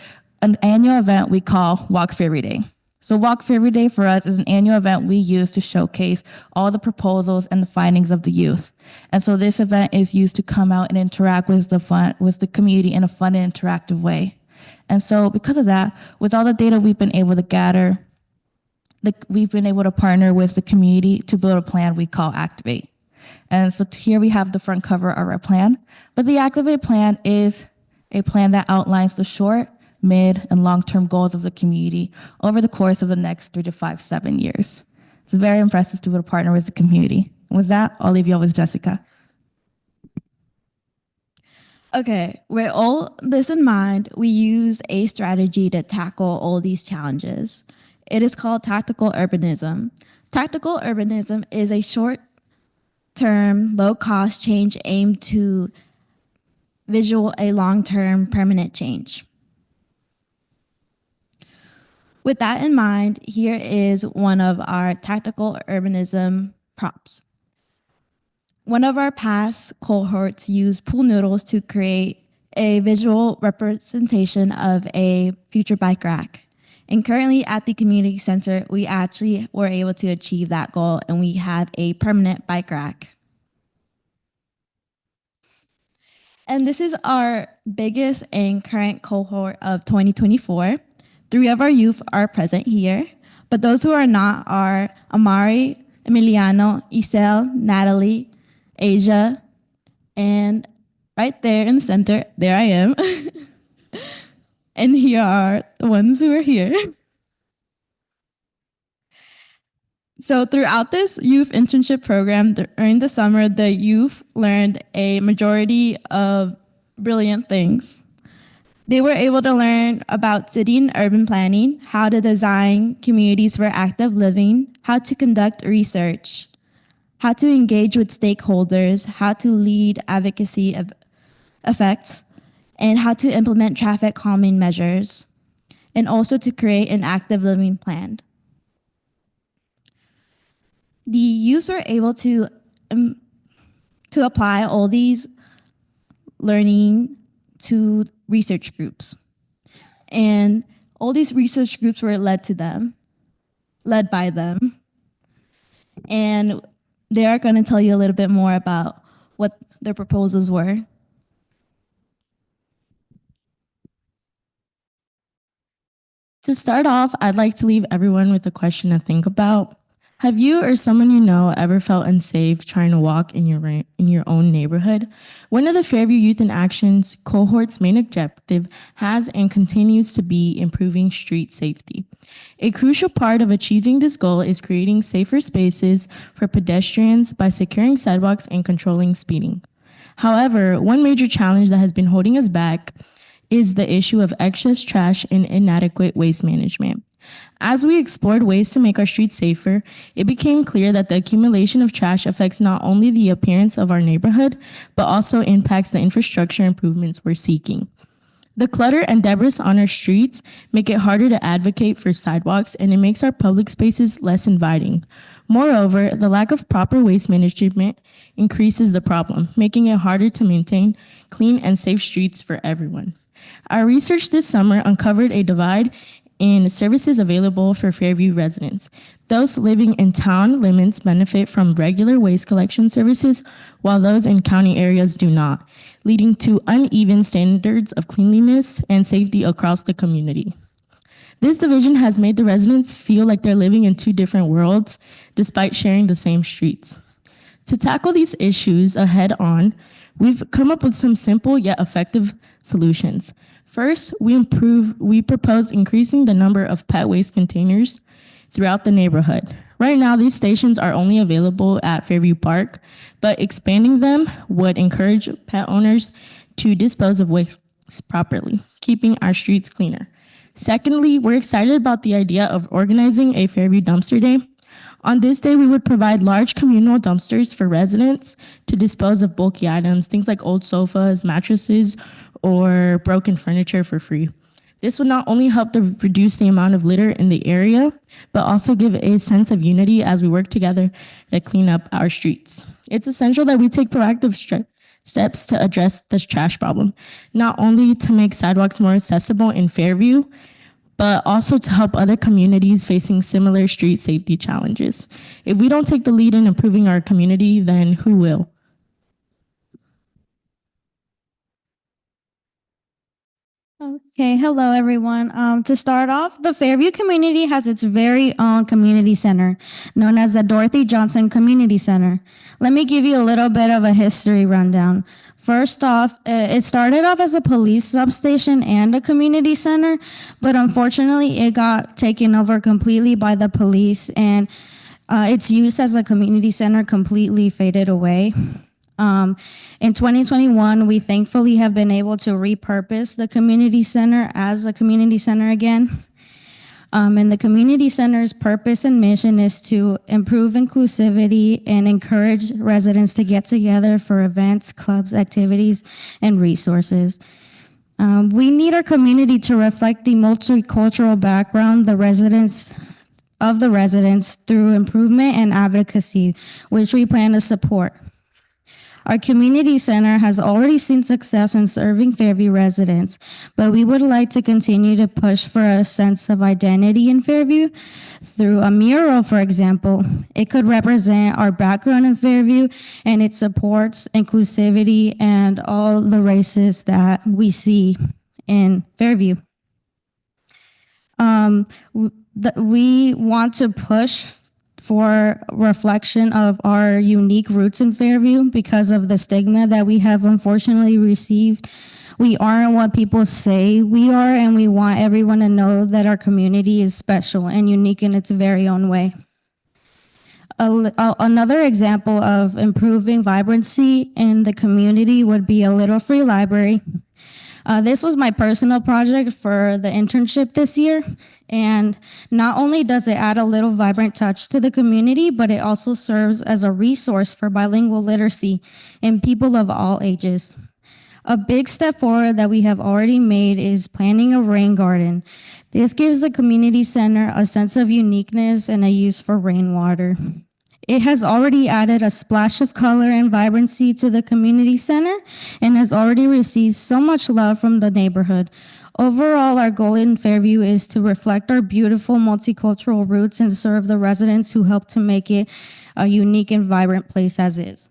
an annual event we call Walk Fairview Day. So Walk Fairview Day for us is an annual event we use to showcase all the proposals and the findings of the youth. And so this event is used to come out and interact with the community in a fun and interactive way. And so because of that, with all the data we've been able to gather, we've been able to partner with the community to build a plan we call Activate. And so here we have the front cover of our plan, but the Activate plan is a plan that outlines the short, mid, and long-term goals of the community over the course of the next 3 to 5, 7 years. It's very impressive to be able to partner with the community. With that, I'll leave you all with Jessica. Okay, with all this in mind, we use a strategy to tackle all these challenges. It is called tactical urbanism. Tactical urbanism is a short-term, low-cost change aimed to visual a long-term permanent change. With that in mind, here is one of our tactical urbanism props. One of our past cohorts used pool noodles to create a visual representation of a future bike rack. And currently at the community center, we actually were able to achieve that goal, and we have a permanent bike rack. And this is our biggest and current cohort of 2024. 3 of our youth are present here, but those who are not are Amari, Emiliano, Isel, Natalie, Asia, and right there in the center, there I am. And here are the ones who are here. So throughout this youth internship program, during the summer, the youth learned a majority of brilliant things. They were able to learn about city and urban planning, how to design communities for active living, how to conduct research, how to engage with stakeholders, how to lead advocacy of effects, and how to implement traffic calming measures, and also to create an active living plan. The youth were able to apply all these learning to research groups. And all these research groups were led by them. And they are going to tell you a little bit more about what their proposals were. To start off, I'd like to leave everyone with a question to think about. Have you or someone you know ever felt unsafe trying to walk in your own neighborhood? One of the Fairview Youth in Action's cohort's main objective has and continues to be improving street safety. A crucial part of achieving this goal is creating safer spaces for pedestrians by securing sidewalks and controlling speeding. However, one major challenge that has been holding us back is the issue of excess trash and inadequate waste management. As we explored ways to make our streets safer, it became clear that the accumulation of trash affects not only the appearance of our neighborhood, but also impacts the infrastructure improvements we're seeking. The clutter and debris on our streets make it harder to advocate for sidewalks, and it makes our public spaces less inviting. Moreover, the lack of proper waste management increases the problem, making it harder to maintain clean and safe streets for everyone. Our research this summer uncovered a divide in services available for Fairview residents. Those living in town limits benefit from regular waste collection services, while those in county areas do not, leading to uneven standards of cleanliness and safety across the community. This division has made the residents feel like they're living in 2 different worlds, despite sharing the same streets. To tackle these issues head on, we've come up with some simple yet effective solutions. First, we propose increasing the number of pet waste containers throughout the neighborhood. Right now, these stations are only available at Fairview Park, but expanding them would encourage pet owners to dispose of waste properly, keeping our streets cleaner. Secondly, we're excited about the idea of organizing a Fairview Dumpster Day. On this day, we would provide large communal dumpsters for residents to dispose of bulky items, things like old sofas, mattresses, or broken furniture for free. This would not only help to reduce the amount of litter in the area, but also give a sense of unity as we work together to clean up our streets. It's essential that we take proactive steps to address this trash problem, not only to make sidewalks more accessible in Fairview, but also to help other communities facing similar street safety challenges. If we don't take the lead in improving our community, then who will? Okay, hello everyone. To start off, the Fairview community has its very own community center, known as the Dorothy Johnson Community Center. Let me give you a little bit of a history rundown. First off, it started off as a police substation and a community center, but unfortunately it got taken over completely by the police, and its use as a community center completely faded away. In 2021, we thankfully have been able to repurpose the community center as a community center again. And the community center's purpose and mission is to improve inclusivity and encourage residents to get together for events, clubs, activities, and resources. We need our community to reflect the multicultural background the residents through improvement and advocacy, which we plan to support. Our community center has already seen success in serving Fairview residents, but we would like to continue to push for a sense of identity in Fairview through a mural, for example. It could represent our background in Fairview, and it supports inclusivity and all the races that we see in Fairview. We want to push for reflection of our unique roots in Fairview because of the stigma that we have unfortunately received. We aren't what people say we are, and we want everyone to know that our community is special and unique in its very own way. Another example of improving vibrancy in the community would be a little free library. This was my personal project for the internship this year. And not only does it add a little vibrant touch to the community, but it also serves as a resource for bilingual literacy in people of all ages. A big step forward that we have already made is planting a rain garden. This gives the community center a sense of uniqueness and a use for rainwater. It has already added a splash of color and vibrancy to the community center and has already received so much love from the neighborhood. Overall, our goal in Fairview is to reflect our beautiful multicultural roots and serve the residents who help to make it a unique and vibrant place as is.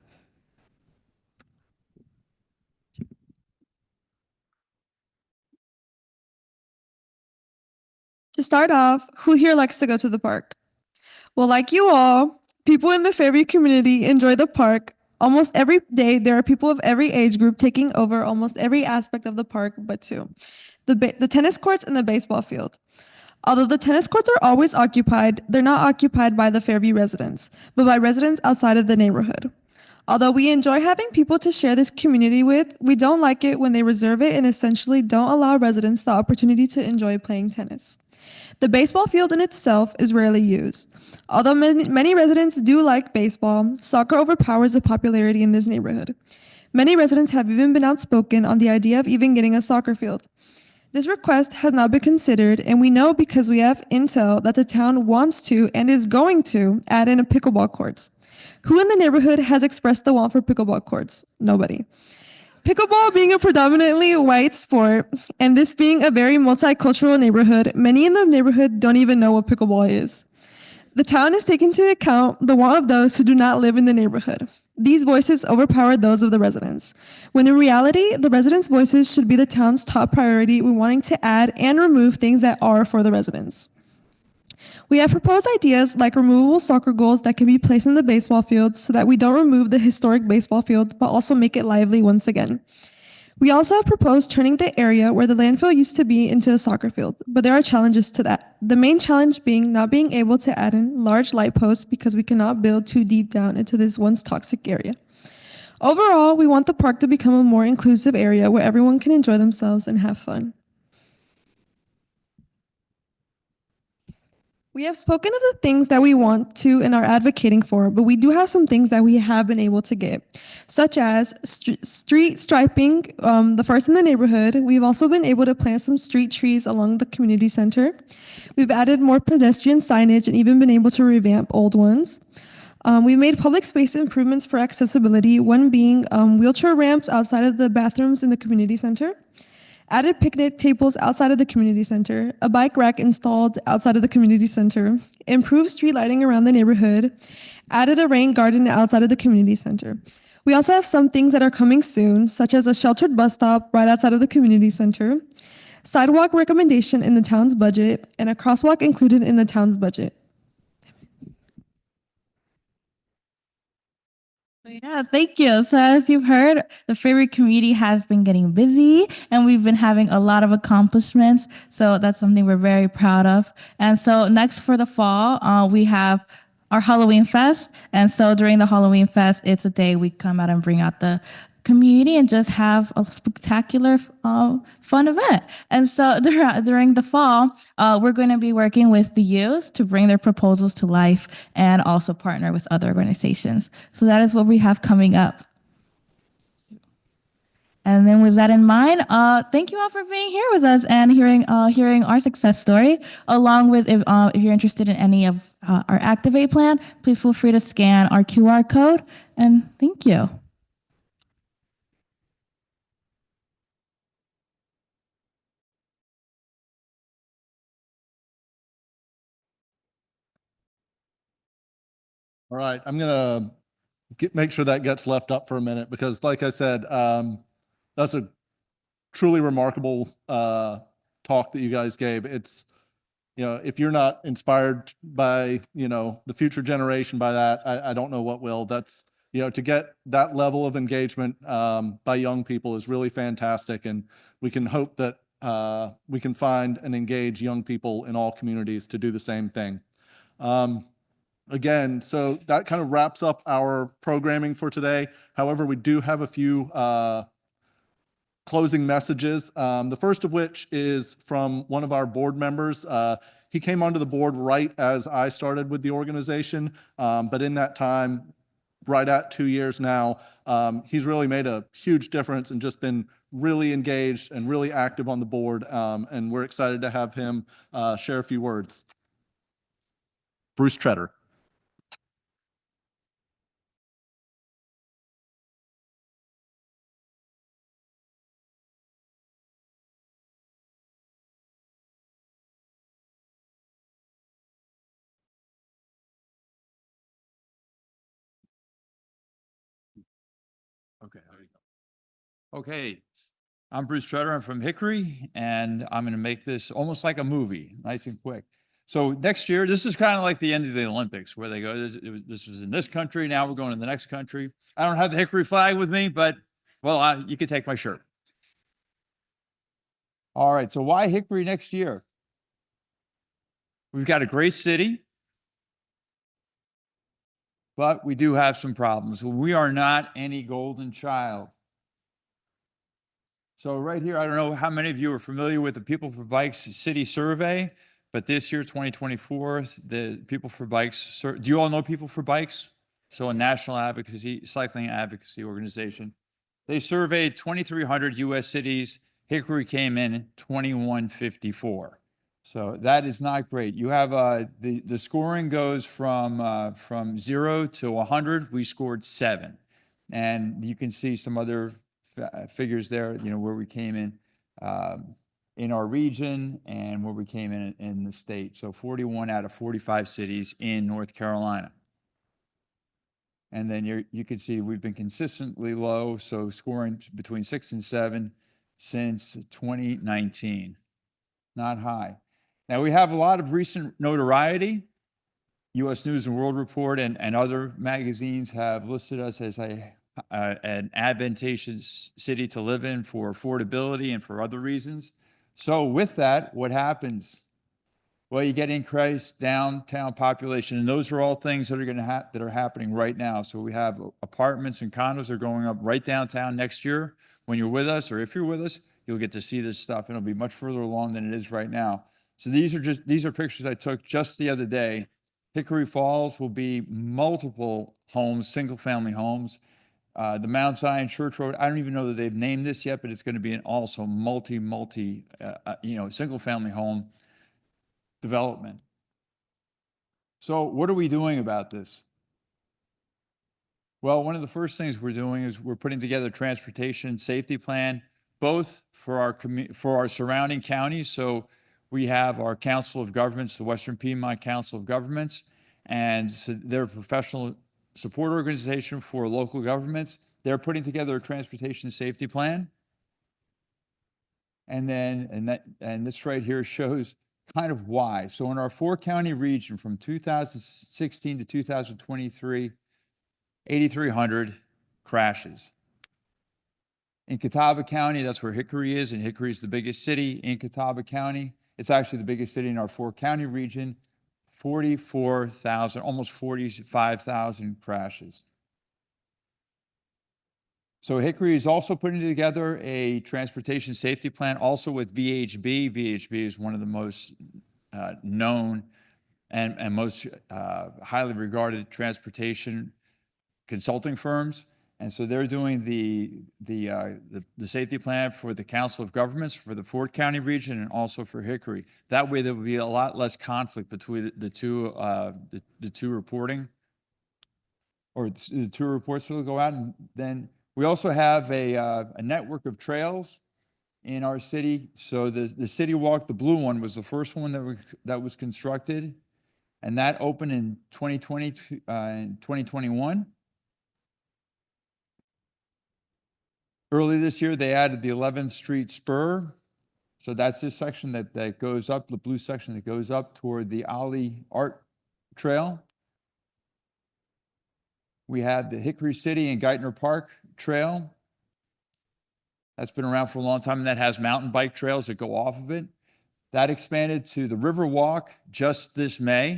To start off, who here likes to go to the park? Well, like you all, people in the Fairview community enjoy the park. Almost every day, there are people of every age group taking over almost every aspect of the park, but two. The tennis courts and the baseball field. Although the tennis courts are always occupied, they're not occupied by the Fairview residents, but by residents outside of the neighborhood. Although we enjoy having people to share this community with, we don't like it when they reserve it and essentially don't allow residents the opportunity to enjoy playing tennis. The baseball field in itself is rarely used. Although many residents do like baseball, soccer overpowers the popularity in this neighborhood. Many residents have even been outspoken on the idea of even getting a soccer field. This request has not been considered, and we know because we have intel that the town wants to and is going to add in a pickleball courts. Who in the neighborhood has expressed the want for pickleball courts? Nobody. Pickleball being a predominantly white sport, and this being a very multicultural neighborhood, many in the neighborhood don't even know what pickleball is. The town has taken into account the want of those who do not live in the neighborhood. These voices overpower those of the residents, when in reality, the residents' voices should be the town's top priority when wanting to add and remove things that are for the residents. We have proposed ideas like removable soccer goals that can be placed in the baseball field so that we don't remove the historic baseball field, but also make it lively once again. We also have proposed turning the area where the landfill used to be into a soccer field, but there are challenges to that. The main challenge being not being able to add in large light posts because we cannot build too deep down into this once toxic area. Overall, we want the park to become a more inclusive area where everyone can enjoy themselves and have fun. We have spoken of the things that we want to and are advocating for, but we do have some things that we have been able to get, such as street striping, the first in the neighborhood. We've also been able to plant some street trees along the community center. We've added more pedestrian signage and even been able to revamp old ones. We've made public space improvements for accessibility, one being wheelchair ramps outside of the bathrooms in the community center. added picnic tables outside of the community center, a bike rack installed outside of the community center, improved street lighting around the neighborhood, added a rain garden outside of the community center. We also have some things that are coming soon, such as a sheltered bus stop right outside of the community center, sidewalk recommendation in the town's budget, and a crosswalk included in the town's budget. Yeah, thank you. So as you've heard, the Fairview community has been getting busy and we've been having a lot of accomplishments. So that's something we're very proud of. And so next for the fall, we have our Halloween Fest. And so during the Halloween Fest, it's a day we come out and bring out the community and just have a spectacular fun event. And so during the fall, we're going to be working with the youth to bring their proposals to life and also partner with other organizations. So that is what we have coming up. And then with that in mind, thank you all for being here with us and hearing our success story, along with if you're interested in any of our Activate plan, please feel free to scan our QR code. And thank you. All right, I'm gonna make sure that gets left up for a minute because, like I said, that's a truly remarkable talk that you guys gave. It's, you know, if you're not inspired by, you know, the future generation by that, I don't know what will. That's, you know, to get that level of engagement by young people is really fantastic, and we can hope that we can find and engage young people in all communities to do the same thing. Again, so that kind of wraps up our programming for today. However, we do have a few closing messages. The first of which is from one of our board members. He came onto the board right as I started with the organization, but in that time, right at 2 years now, he's really made a huge difference and just been really engaged and really active on the board, and we're excited to have him share a few words. Bruce Treader. Okay, there you go. Okay, I'm Bruce Treader. I'm from Hickory, and I'm going to make this almost like a movie, nice and quick. So next year, this is kind of like the end of the Olympics, where they go, this was in this country, now we're going to the next country. I don't have the Hickory flag with me, but, well, you can take my shirt. All right, so why Hickory next year? We've got a great city, but we do have some problems. We are not any golden child. So right here, I don't know how many of you are familiar with the People for Bikes City Survey, but this year, 2024, the People for Bikes, do you all know People for Bikes? So a national advocacy, cycling advocacy organization. They surveyed 2,300 US cities. Hickory came in 2154. So that is not great. You have the scoring goes from 0 to 100. We scored 7, and you can see some other figures there. You know where we came in our region and where we came in the state. So 41 out of 45 cities in North Carolina. And then you can see we've been consistently low, so scoring between 6 and 7 since 2019. Not high. Now, we have a lot of recent notoriety. U.S. News and World Report and other magazines have listed us as an advantageous city to live in for affordability and for other reasons. So with that, what happens? Well, you get increased downtown population, and those are all things that are that are happening right now. So we have apartments and condos are going up right downtown next year. When you're with us, or if you're with us, you'll get to see this stuff, and it'll be much further along than it is right now. So these are pictures I took just the other day. Hickory Falls will be multiple homes, single-family homes. The Mount Zion Church Road, I don't even know that they've named this yet, but it's going to be an also single-family home development. So what are we doing about this? Well, one of the first things we're doing is we're putting together a transportation safety plan, both for our surrounding counties. So we have our Council of Governments, the Western Piedmont Council of Governments, and so they're a professional support organization for local governments. They're putting together a transportation safety plan. And then, and this right here shows kind of why. So in our 4-county region from 2016 to 2023, 8,300 crashes. In Catawba County, that's where Hickory is, and Hickory is the biggest city in Catawba County. It's actually the biggest city in our 4-county region, 44,000, almost 45,000 crashes. So Hickory is also putting together a transportation safety plan, also with VHB. VHB is one of the most known and most highly regarded transportation consulting firms. And so they're doing the safety plan for the Council of Governments for the Fort County region and also for Hickory. That way there will be a lot less conflict between the two reporting, or the two reports that will go out. And then we also have a network of trails in our city. So the City Walk, the blue one, was the first one that was constructed, and that opened in 2020 and 2021. Early this year, they added the 11th Street Spur. So that's this section that goes up, the blue section that goes up toward the Ollie Art Trail. We have the Hickory City and Geithner Park Trail. That's been around for a long time, and that has mountain bike trails that go off of it. That expanded to the River Walk just this May.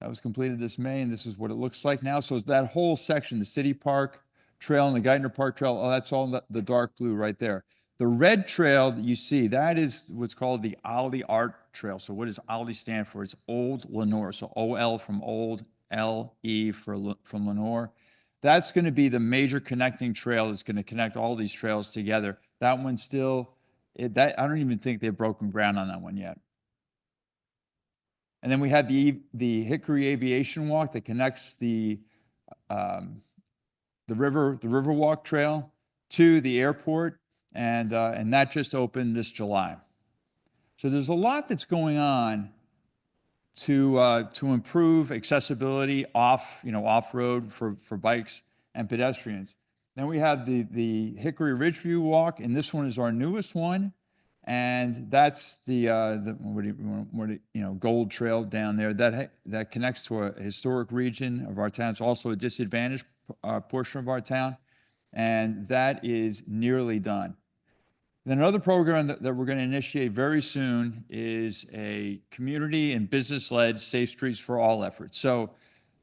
That was completed this May, and this is what it looks like now. So that whole section, the City Park Trail and the Geithner Park Trail, oh, that's all the dark blue right there. The red trail that you see, that is what's called the Ollie Art Trail. So what does Ollie stand for? It's Old Lenore. So OL from old, LE from Lenore. That's going to be the major connecting trail that's going to connect all these trails together. That one still, I don't even think they've broken ground on that one yet. And then we have the Hickory Aviation Walk that connects the Riverwalk Trail to the airport, and that just opened this July. So there's a lot that's going on to improve accessibility off-road for bikes and pedestrians. Then we have the Hickory Ridgeview Walk, and this one is our newest one, and that's the Gold Trail down there that connects to a historic region of our town. It's also a disadvantaged portion of our town, and that is nearly done. Then another program that we're going to initiate very soon is a community and business-led Safe Streets for All effort. So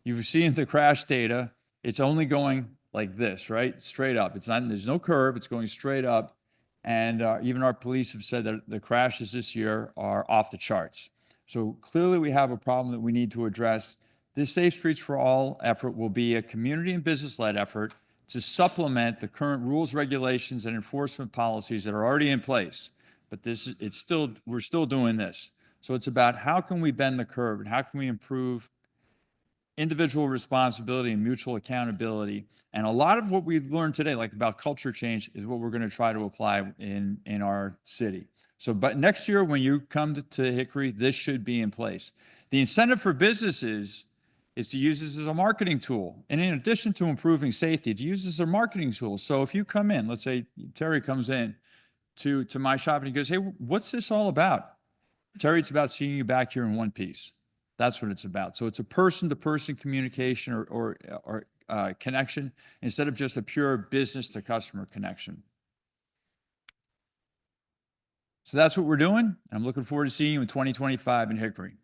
you've seen the crash data. It's only going like this, right? Straight up. There's no curve. It's going straight up. And even our police have said that the crashes this year are off the charts. So clearly we have a problem that we need to address. This Safe Streets for All effort will be a community and business-led effort to supplement the current rules, regulations, and enforcement policies that are already in place. But we're still doing this. So it's about how can we bend the curve and how can we improve individual responsibility and mutual accountability. And a lot of what we've learned today, like about culture change, is what we're going to try to apply in our city. So, but next year when you come to Hickory, this should be in place. The incentive for businesses is to use this as a marketing tool. And in addition to improving safety, to use this as a marketing tool. So if you come in, let's say Terry comes in to my shop and he goes, hey, what's this all about? Terry, it's about seeing you back here in one piece. That's what it's about. So it's a person-to-person communication or connection instead of just a pure business-to-customer connection. So that's what we're doing. I'm looking forward to seeing you in 2025 in Hickory.